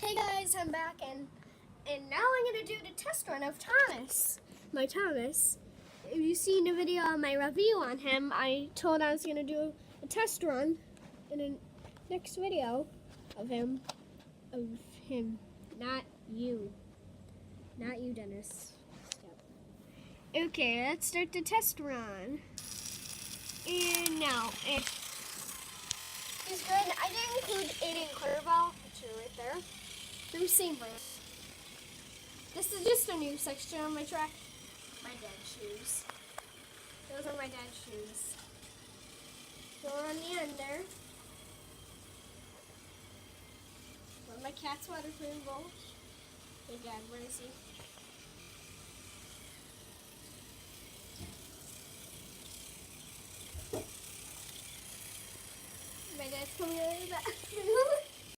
Hey guys, I'm back and now I'm gonna do the test run of Thomas. My Thomas. If you've seen the video on my review on him, I told I was gonna do a test run in the next video of him. Not you. Not you, Dennis. Stop. Okay, let's start the test run. And now he's good. I didn't include Aiden Clearbell, which are right there. They're the same brand. This is just a new section on my track. My dad's shoes. Those are my dad's shoes. So on the end there. One of my cat's waterproof bowls. Hey Dad, where is he? My dad's coming out of the bathroom.